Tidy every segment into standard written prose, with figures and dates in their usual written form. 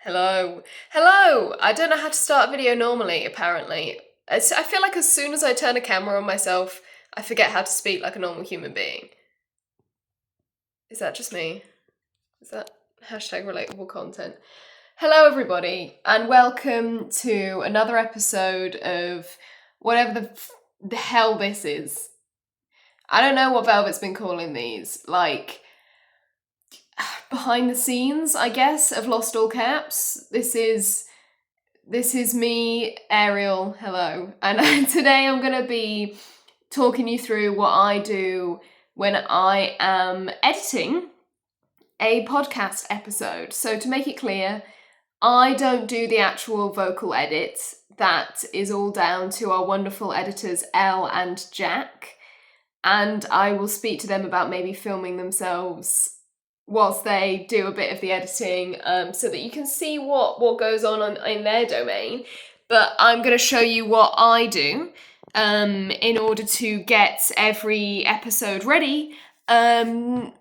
Hello. Hello! I don't know how to start a video normally, apparently. I feel like as soon as I turn a camera on myself, I forget how to speak like a normal human being. Is that just me? Is that hashtag relatable content? Hello everybody, and welcome to another episode of whatever the hell this is. I don't know what Velvet's been calling these, like behind the scenes, I guess, of Lost All Caps. This is me, Ariel, hello. And today I'm going to be talking you through what I do when I am editing a podcast episode. So to make it clear, I don't do the actual vocal edit. That is all down to our wonderful editors, Elle and Jack. And I will speak to them about maybe filming themselves whilst they do a bit of the editing, so that you can see what goes on in their domain. But I'm going to show you what I do in order to get every episode ready so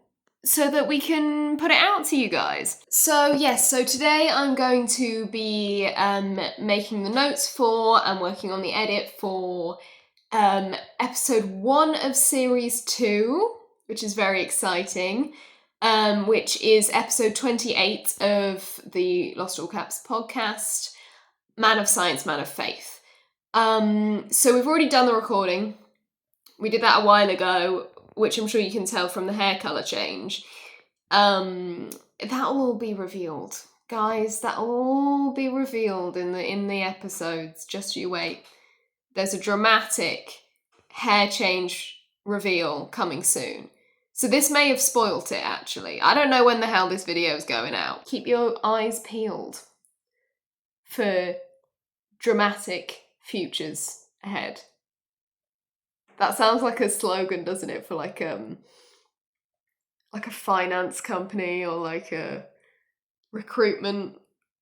that we can put it out to you guys. So yes, so today I'm going to be making the notes for and working on the edit for episode 1 of series 2, which is very exciting. Which is episode 28 of the Lost All Caps podcast, Man of Science, Man of Faith. So we've already done the recording. We did that a while ago, which I'm sure you can tell from the hair colour change. That'll all be revealed. Guys, that'll all be revealed in the episodes. Just you wait. There's a dramatic hair change reveal coming soon. So this may have spoilt it, actually. I don't know when the hell this video is going out. Keep your eyes peeled for dramatic futures ahead. That sounds like a slogan, doesn't it, for like a finance company or like a recruitment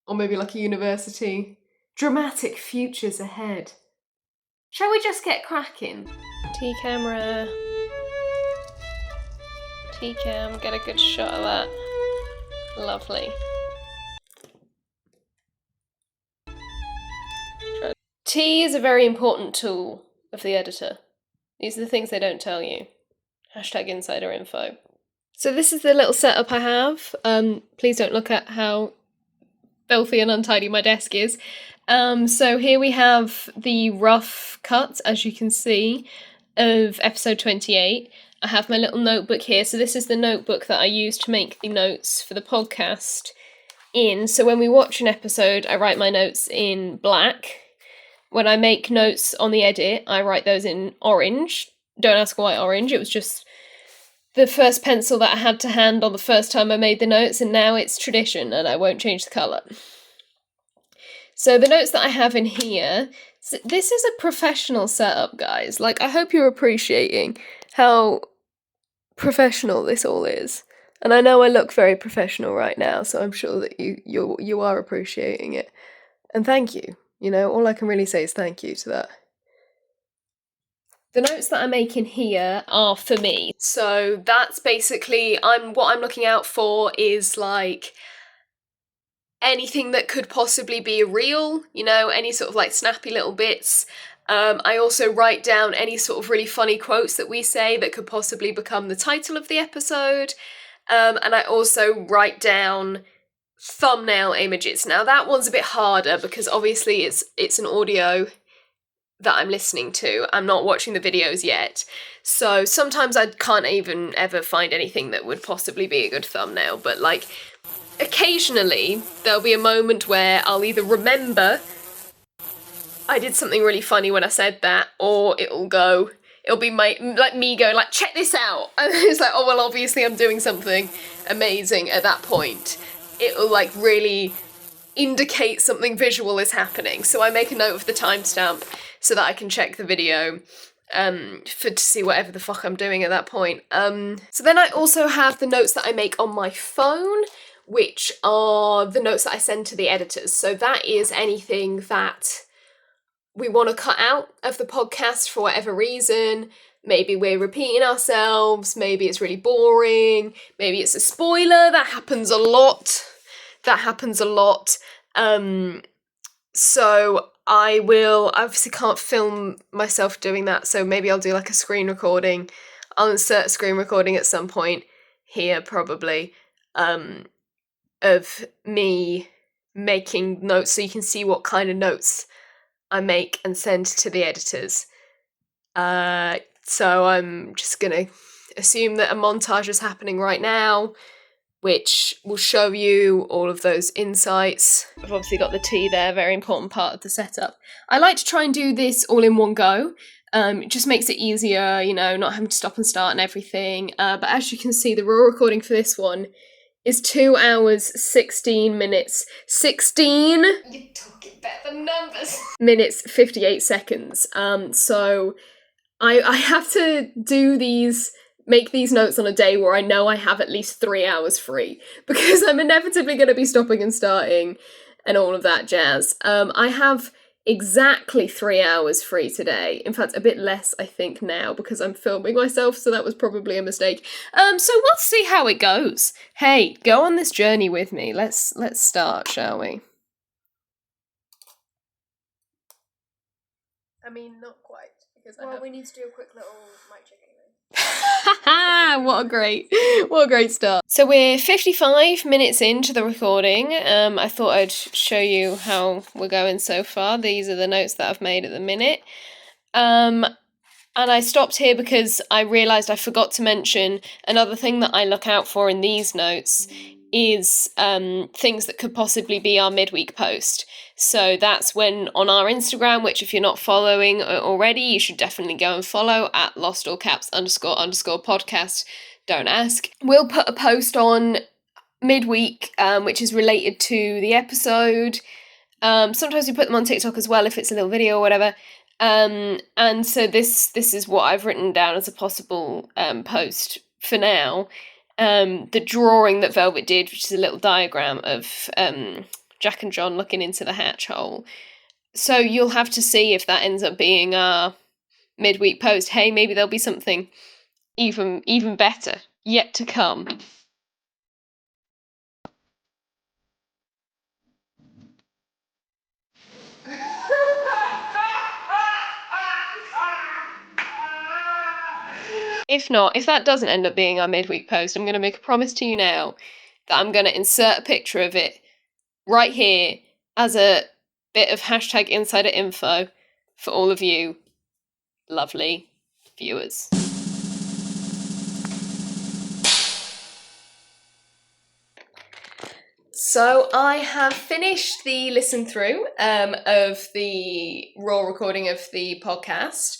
or maybe like a university. Dramatic futures ahead. Shall we just get cracking? T-camera. T-cam, get a good shot of that. Lovely. T is a very important tool of the editor. These are the things they don't tell you. Hashtag insider info. So this is the little setup I have. Please don't look at how filthy and untidy my desk is. So here we have the rough cut, as you can see, of episode 28. I have my little notebook here. So this is the notebook that I use to make the notes for the podcast in. So when we watch an episode, I write my notes in black. When I make notes on the edit, I write those in orange. Don't ask why orange. It was just the first pencil that I had to hand on the first time I made the notes, and now it's tradition and I won't change the colour. So the notes that I have in here, this is a professional setup, guys. Like, I hope you're appreciating how professional this all is. And I know I look very professional right now, so I'm sure that you are appreciating it. And thank you. You know, all I can really say is thank you to that. The notes that I make in here are for me. So that's basically, what I'm looking out for is like anything that could possibly be a reel, you know, any sort of like snappy little bits. I also write down any sort of really funny quotes that we say that could possibly become the title of the episode. And I also write down thumbnail images. Now that one's a bit harder because obviously it's an audio that I'm listening to. I'm not watching the videos yet. So sometimes I can't even ever find anything that would possibly be a good thumbnail. But like occasionally there'll be a moment where I'll either remember I did something really funny when I said that, or it'll be me going like, check this out. And it's like, oh, well, obviously I'm doing something amazing at that point. It'll like really indicate something visual is happening. So I make a note of the timestamp so that I can check the video to see whatever the fuck I'm doing at that point. So then I also have the notes that I make on my phone, which are the notes that I send to the editors. So that is anything that we want to cut out of the podcast for whatever reason. Maybe we're repeating ourselves, maybe it's really boring, maybe it's a spoiler. That happens a lot. So I obviously can't film myself doing that, so maybe I'll do like a screen recording. I'll insert a screen recording at some point here, probably, of me making notes so you can see what kind of notes I make and send to the editors. So I'm just gonna assume that a montage is happening right now, which will show you all of those insights. I've obviously got the tea there, very important part of the setup. I like to try and do this all in one go. It just makes it easier, not having to stop and start and everything. But as you can see, the raw recording for this one is 2 hours, 16 minutes. 16? You're talking about the numbers. Minutes, 58 seconds. So I have to make these notes on a day where I know I have at least 3 hours free, because I'm inevitably going to be stopping and starting and all of that jazz. I have exactly 3 hours free today. In fact, a bit less, I think, now, because I'm filming myself, so that was probably a mistake. So we'll see how it goes. Hey, go on this journey with me. Let's start, shall we? I mean, not quite, because we need to do a quick little mic check anyway. What a great start. So we're 55 minutes into the recording. I thought I'd show you how we're going so far. These are the notes that I've made at the minute. And I stopped here because I realised I forgot to mention another thing that I look out for in these notes is things that could possibly be our midweek post. So that's when on our Instagram, which if you're not following already, you should definitely go and follow at lostallcaps__podcast. Don't ask. We'll put a post on midweek, which is related to the episode. Sometimes we put them on TikTok as well if it's a little video or whatever. And so this is what I've written down as a possible post for now. The drawing that Velvet did, which is a little diagram of Jack and John looking into the hatch hole. So you'll have to see if that ends up being our midweek post. Hey, maybe there'll be something even better yet to come. If that doesn't end up being our midweek post, I'm going to make a promise to you now that I'm going to insert a picture of it right here as a bit of hashtag insider info for all of you lovely viewers. So I have finished the listen through of the raw recording of the podcast.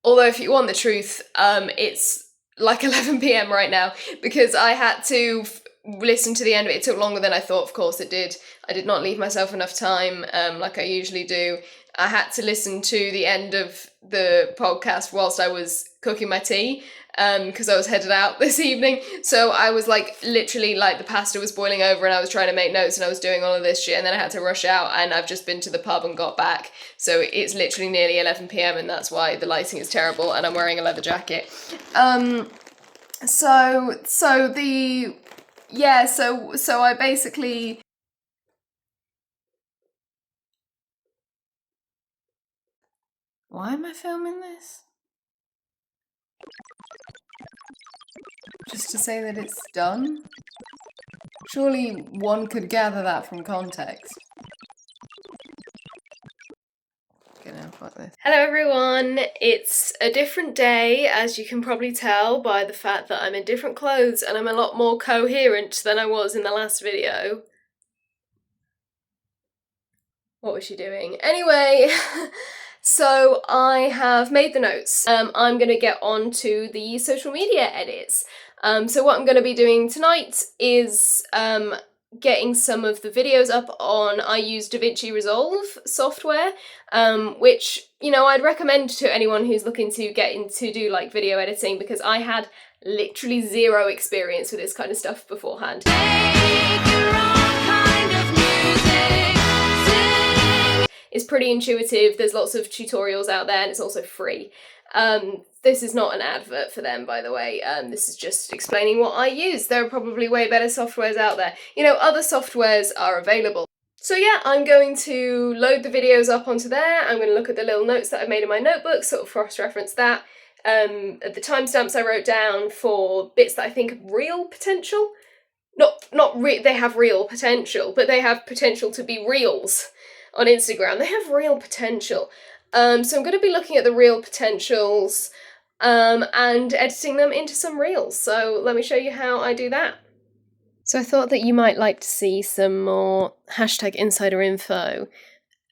Although if you want the truth, it's like 11 p.m. right now, because I had to listen to the end of it. It took longer than I thought, of course it did. I did not leave myself enough time, like I usually do. I had to listen to the end of the podcast whilst I was cooking my tea, because I was headed out this evening. So I was literally the pasta was boiling over and I was trying to make notes and I was doing all of this shit, and then I had to rush out, and I've just been to the pub and got back. So it's literally nearly 11 p.m. and that's why the lighting is terrible and I'm wearing a leather jacket. So I basically... Why am I filming this? Just to say that it's done? Surely one could gather that from context. Okay, now fuck this. Hello everyone, it's a different day, as you can probably tell by the fact that I'm in different clothes and I'm a lot more coherent than I was in the last video. What was she doing? Anyway, so I have made the notes. I'm going to get on to the social media edits. So what I'm going to be doing tonight is getting some of the videos up on, I use DaVinci Resolve software, which, I'd recommend to anyone who's looking to get into do video editing, because I had literally zero experience with this kind of stuff beforehand. It's pretty intuitive, there's lots of tutorials out there, and it's also free. This is not an advert for them, by the way. This is just explaining what I use. There are probably way better softwares out there. Other softwares are available. So yeah, I'm going to load the videos up onto there. I'm going to look at the little notes that I've made in my notebook, sort of cross-reference that. The timestamps I wrote down for bits that I think have real potential. They have real potential, but they have potential to be reels on Instagram. They have real potential. So I'm going to be looking at the real potentials and editing them into some reels. So let me show you how I do that. So I thought that you might like to see some more #insider info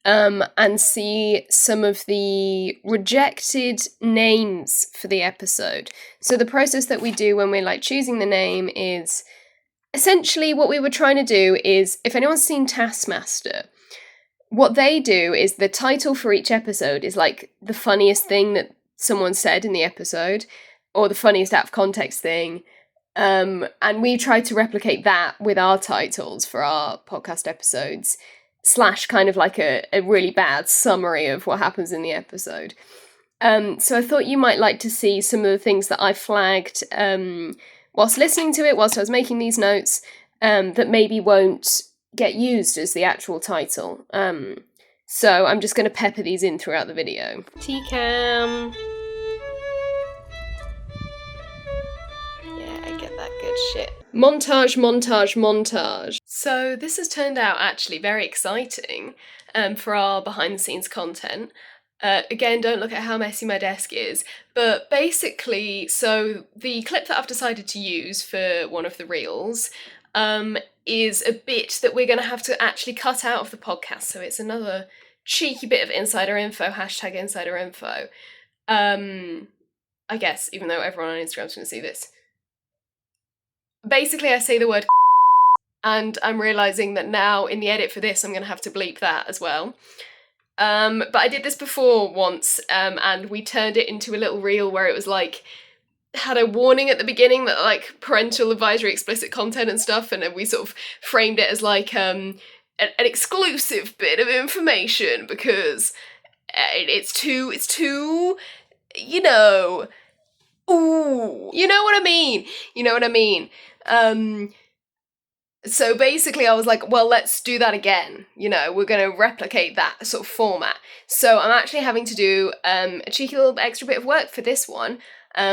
and see some of the rejected names for the episode. So the process that we do when we're like choosing the name is essentially what we were trying to do is, if anyone's seen Taskmaster, what they do is the title for each episode is like the funniest thing that someone said in the episode or the funniest out of context thing. And we tried to replicate that with our titles for our podcast episodes, / kind of like a really bad summary of what happens in the episode. So I thought you might like to see some of the things that I flagged whilst listening to it, whilst I was making these notes, that maybe won't get used as the actual title. So I'm just going to pepper these in throughout the video. TCAM. Good shit. Montage. So this has turned out actually very exciting for our behind the scenes content. Again, don't look at how messy my desk is, but basically, so the clip that I've decided to use for one of the reels is a bit that we're going to have to actually cut out of the podcast, so it's another cheeky bit of insider info, #insider info. I guess, even though everyone on Instagram's going to see this. Basically, I say the word and I'm realising that now in the edit for this I'm going to have to bleep that as well. But I did this before once and we turned it into a little reel where it was like, had a warning at the beginning that like parental advisory, explicit content and stuff, and then we sort of framed it as like an exclusive bit of information because it's too, you know, ooh, you know what I mean. So basically I was like, well, let's do that again. You know, we're going to replicate that sort of format. So I'm actually having to do a cheeky little extra bit of work for this one,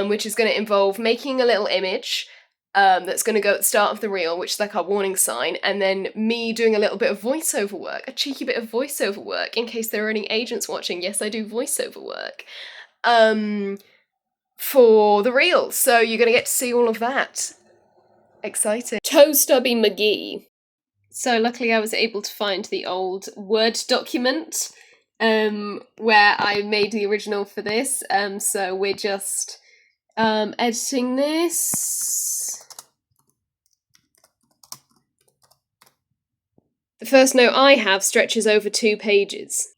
which is going to involve making a little image that's going to go at the start of the reel, which is like our warning sign, and then me doing a little bit of voiceover work, a cheeky bit of voiceover work, in case there are any agents watching. Yes, I do voiceover work. For the reel. So you're going to get to see all of that. Exciting. Toe Stubby McGee. So luckily I was able to find the old Word document where I made the original for this. So we're just editing this. The first note I have stretches over 2 pages.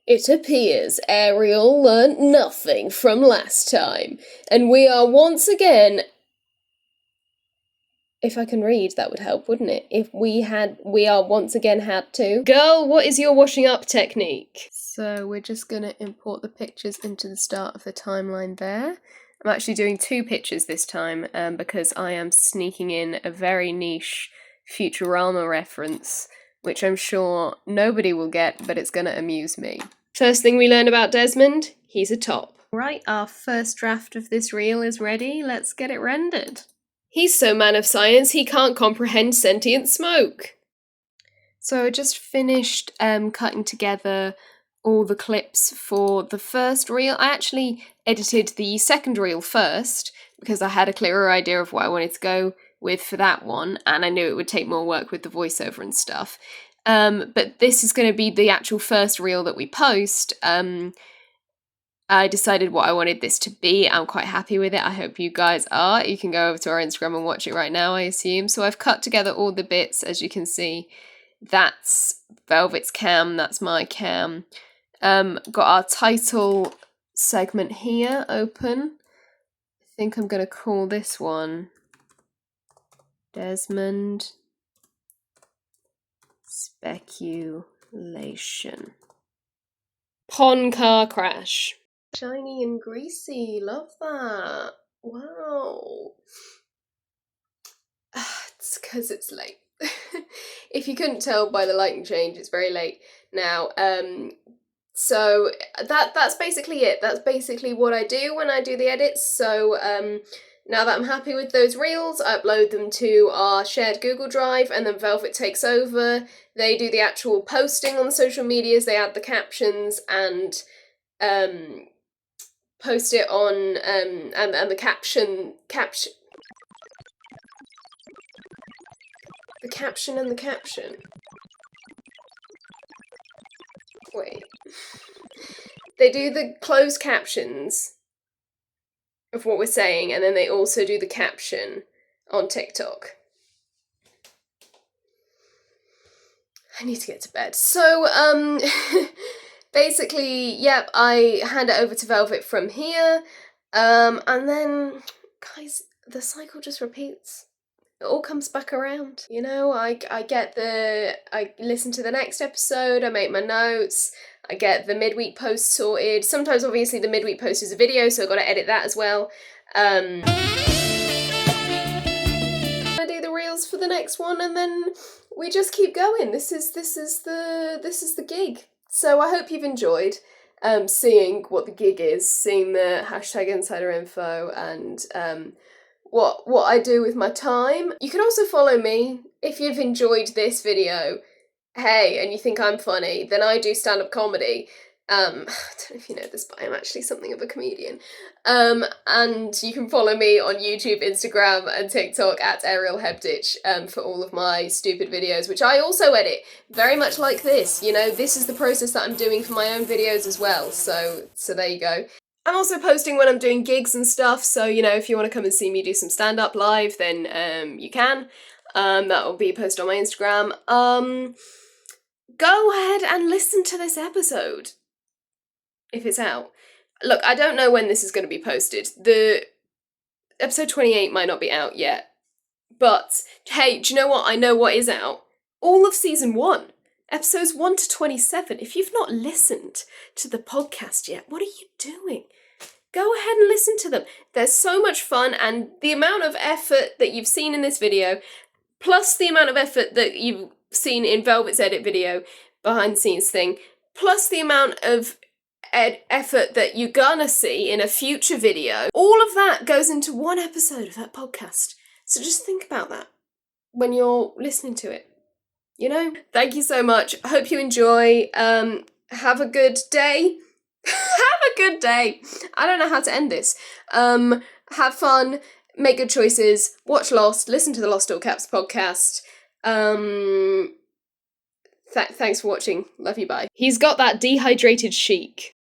It appears Ariel learnt nothing from last time, and we are once again... If I can read, that would help, wouldn't it? If we are once again had to. Girl, what is your washing up technique? So we're just going to import the pictures into the start of the timeline there. I'm actually doing 2 pictures this time because I am sneaking in a very niche Futurama reference, which I'm sure nobody will get, but it's going to amuse me. First thing we learn about Desmond, he's a top. Right, our first draft of this reel is ready. Let's get it rendered. He's so man of science, he can't comprehend sentient smoke. So I just finished cutting together all the clips for the first reel. I actually edited the second reel first because I had a clearer idea of what I wanted to go with for that one, and I knew it would take more work with the voiceover and stuff. But this is going to be the actual first reel that we post. I decided what I wanted this to be. I'm quite happy with it. I hope you guys are. You can go over to our Instagram and watch it right now, I assume. So I've cut together all the bits, as you can see. That's Velvet's cam, that's my cam. Got our title segment here open. I think I'm going to call this one Desmond Speculation. Pon car crash. Shiny and greasy, love that. Wow. It's because it's late. if you couldn't tell by the lighting change, it's very late now. So that's basically it. That's basically what I do when I do the edits. So now that I'm happy with those reels, I upload them to our shared Google Drive, and then Velvet takes over. They do the actual posting on the social medias, they add the captions and post it on and the caption and the caption. Wait. They do the closed captions of what we're saying, and then they also do the caption on TikTok. I need to get to bed. So, basically, yep, I hand it over to Velvet from here, and then, guys, the cycle just repeats. It all comes back around, you know. I listen to the next episode, I make my notes, I get the midweek post sorted. Sometimes, obviously, the midweek post is a video, so I've got to edit that as well. I do the reels for the next one, and then we just keep going. This is the gig. So I hope you've enjoyed seeing what the gig is, seeing the hashtag insider info, and what I do with my time. You can also follow me if you've enjoyed this video. Hey, and you think I'm funny, then I do stand-up comedy. I don't know if you know this, but I'm actually something of a comedian. And you can follow me on YouTube, Instagram, and TikTok at Ariel Hebditch for all of my stupid videos, which I also edit very much like this. You know, this is the process that I'm doing for my own videos as well. So there you go. I'm also posting when I'm doing gigs and stuff, so, you know, if you want to come and see me do some stand-up live, then you can. That will be posted on my Instagram. Go ahead and listen to this episode, if it's out. Look, I don't know when this is going to be posted. The episode 28 might not be out yet. But, hey, do you know what? I know what is out. All of season 1. Episodes 1 to 27. If you've not listened to the podcast yet, what are you doing? Go ahead and listen to them. They're so much fun, and the amount of effort that you've seen in this video, plus the amount of effort that you've seen in Velvet's edit video, behind the scenes thing, plus the amount of effort that you're gonna see in a future video, all of that goes into one episode of that podcast. So just think about that when you're listening to it. You know? Thank you so much. I hope you enjoy. Have a good day. Have a good day. I don't know how to end this. Have fun. Make good choices. Watch Lost. Listen to the Lost All Caps podcast. Thanks for watching. Love you. Bye. He's got that dehydrated chic.